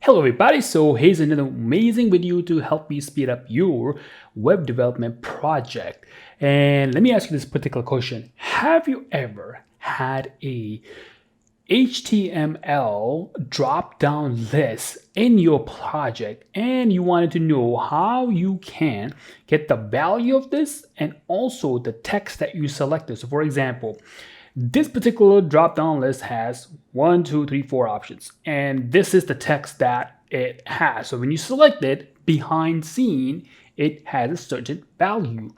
Hello everybody, so here's another amazing video to help you speed up your web development project. And let me ask you this particular question. Have you ever had a HTML drop-down list in your project and you wanted to know how you can get the value of this and also the text that you selected? So for example, this particular drop-down list has 1, 2, 3, 4 options, and this is the text that it has. So when you select it, behind scene, it has a certain value,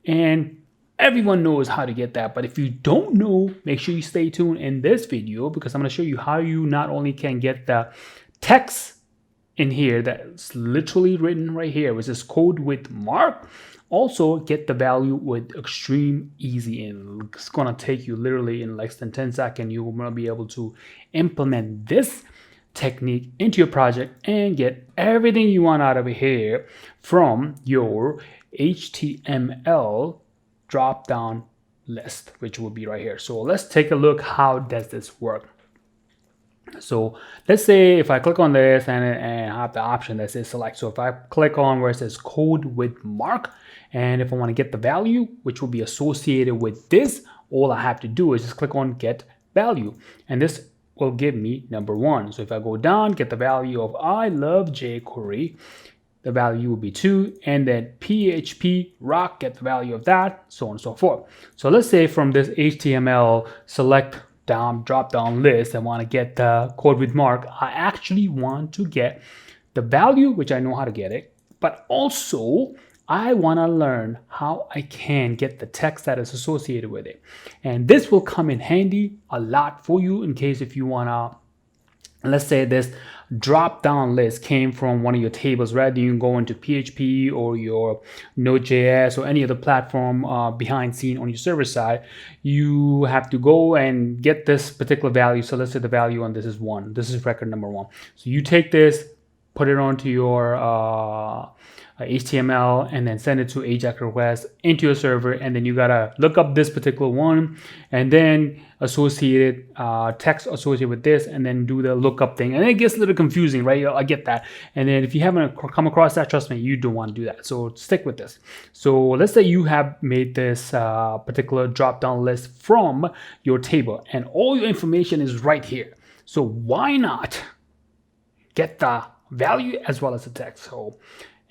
and everyone knows how to get that. But if you don't know, make sure you stay tuned in this video because I'm going to show you how you not only can get the text in here that's literally written right here, which is code with mark. Also get the value with extreme easy, and it's gonna take you literally in less than 10 seconds. You will be able to implement this technique into your project and get everything you want out of here from your HTML drop-down list, which will be right here. So let's take a look. How does this work? So let's say if I click on this and I have the option that says select. So if I click on where it says code with mark, and if I want to get the value, which will be associated with this, all I have to do is just click on get value. And this will give me number 1. So if I go down, get the value of I love jQuery, the value will be 2, and then PHP rock, get the value of that, so on and so forth. So let's say from this HTML select drop down list, I want to get the code with mark. I actually want to get the value, which I know how to get it, but also I want to learn how I can get the text that is associated with it. And this will come in handy a lot for you in case if you want to, let's say this drop down list came from one of your tables, rather you can go into PHP or your Node.js or any other platform behind scene on your server side. You have to go and get this particular value. So let's say the value on this is 1. This is record number 1. So you take this, put it onto your HTML, and then send it to AJAX request into your server, and then you gotta look up this particular one and then associated text associated with this, and then do the lookup thing, and it gets a little confusing, right? I get that. And then if you haven't come across that, trust me, you don't want to do that. So stick with this. So let's say you have made this particular drop down list from your table and all your information is right here. So why not get the value as well as the text? So,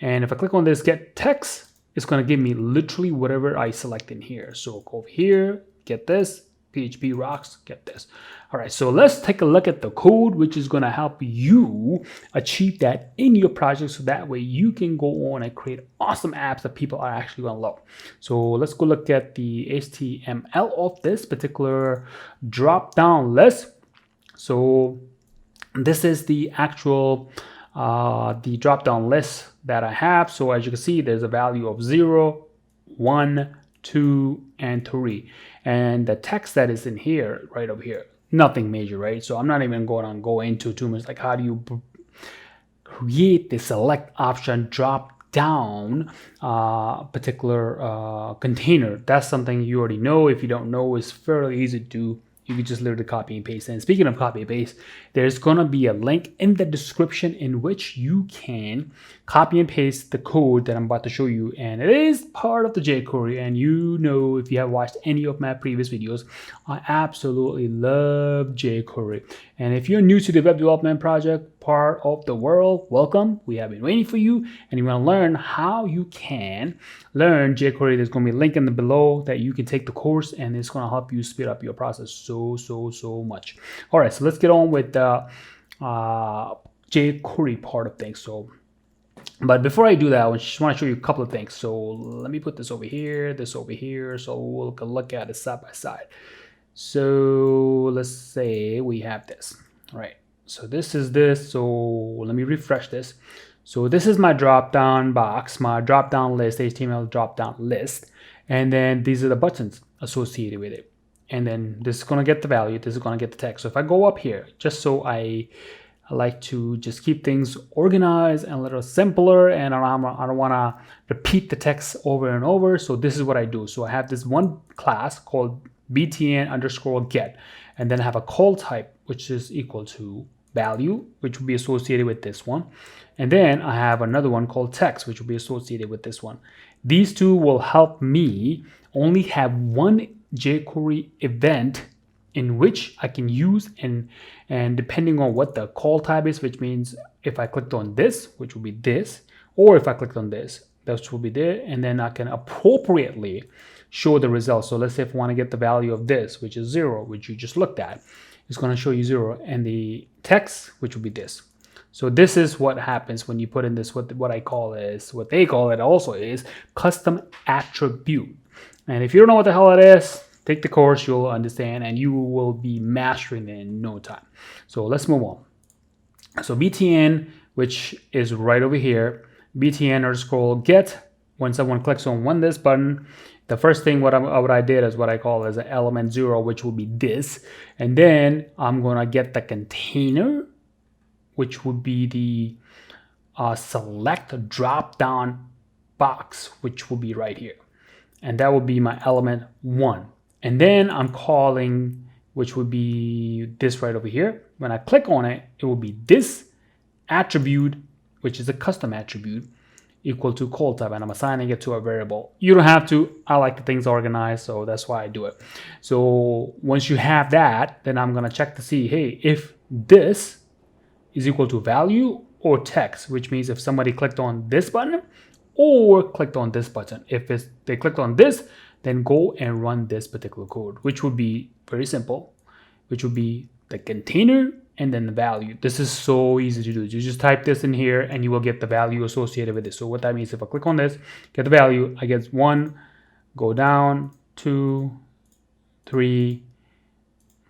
and if I click on this get text, it's going to give me literally whatever I select in here. So go over here, get this, PHP rocks, get this. All right, so let's take a look at the code, which is going to help you achieve that in your project, so that way you can go on and create awesome apps that people are actually going to love. So let's go look at the HTML of this particular drop-down list. So this is the actual the drop-down list that I have. So as you can see, there's a value of 0, 1, 2, and 3. And the text that is in here, right over here, nothing major, right? So I'm not even going to go into too much, like how do you create the select option drop down particular container. That's something you already know. If you don't know, it's fairly easy to do. You can just literally copy and paste. And speaking of copy and paste, there's going to be a link in the description in which you can copy and paste the code that I'm about to show you. And it is part of the jQuery. And you know, if you have watched any of my previous videos, I absolutely love jQuery. And if you're new to the web development project part of the world, welcome. We have been waiting for you, and you want to learn how you can learn jQuery. There's going to be a link in the below that you can take the course, and it's going to help you speed up your process so much. All right, so let's get on with the jQuery part of things. So, but before I do that, I just want to show you a couple of things. So let me put this over here, this over here, so we'll look at it side by side. So let's say we have this, all right? So this is this. So let me refresh this. So this is my drop down box, my drop down list, HTML drop down list. And then these are the buttons associated with it. And then this is going to get the value. This is going to get the text. So if I go up here, just so I like to just keep things organized and a little simpler, and I don't want to repeat the text over and over. So this is what I do. So I have this one class called btn_get, and then I have a call type, which is equal to value, which will be associated with this one. And then I have another one called text, which will be associated with this one. These two will help me only have one jQuery event in which I can use, and depending on what the call type is, which means if I clicked on this, which will be this, or if I clicked on this, that will be there, and then I can appropriately show the results. So let's say if I want to get the value of this, which is 0, which you just looked at, it's going to show you 0, and the text, which will be this. So this is what happens when you put in this, what I call is, what they call it also is custom attribute. And if you don't know what the hell it is, take the course, you'll understand, and you will be mastering it in no time. So let's move on. So btn, which is right over here, btn underscore get, when someone clicks on this button, the first thing what I did is what I call as an element 0, which will be this. And then I'm going to get the container, which would be the select drop down box, which will be right here. And that will be my element 1. And then I'm calling, which would be this right over here. When I click on it, it will be this attribute, which is a custom attribute, equal to call type, and I'm assigning it to a variable. You don't have to. I like the things organized, so that's why I do it. So once you have that, then I'm gonna check to see, hey, if this is equal to value or text, which means if somebody clicked on this button or clicked on this button. If they clicked on this, then go and run this particular code, which would be very simple, which would be the container and then the value. This is so easy to do. You just type this in here and you will get the value associated with this. So what that means, if I click on this, get the value, I get 1, go down, 2, 3,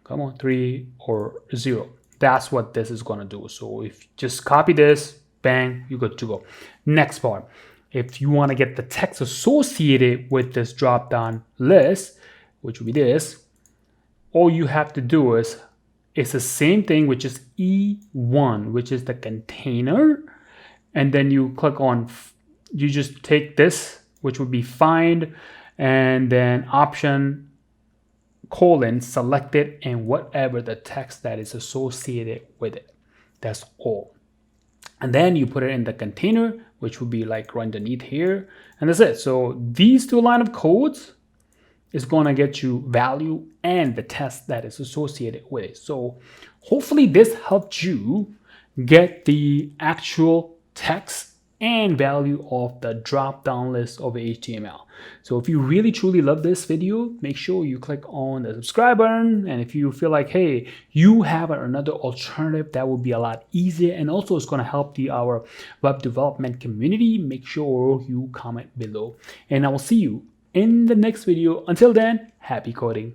come on, 3 or 0. That's what this is going to do. So if you just copy this, bang, you're good to go. Next part, if you want to get the text associated with this drop down list, which will be this, all you have to do is, it's the same thing, which is E1, which is the container. And then you click on, you just take this, which would be find, and then option, colon, select it, and whatever the text that is associated with it. That's all. And then you put it in the container, which would be like right underneath here. And that's it. So these two line of codes is going to get you value and the test that is associated with it. So hopefully this helped you get the actual text and value of the drop down list of HTML. So if you really truly love this video, make sure you click on the subscribe button. And if you feel like, hey, you have another alternative that will be a lot easier and also it's going to help our web development community, make sure you comment below. And I will see you in the next video. Until then, happy coding.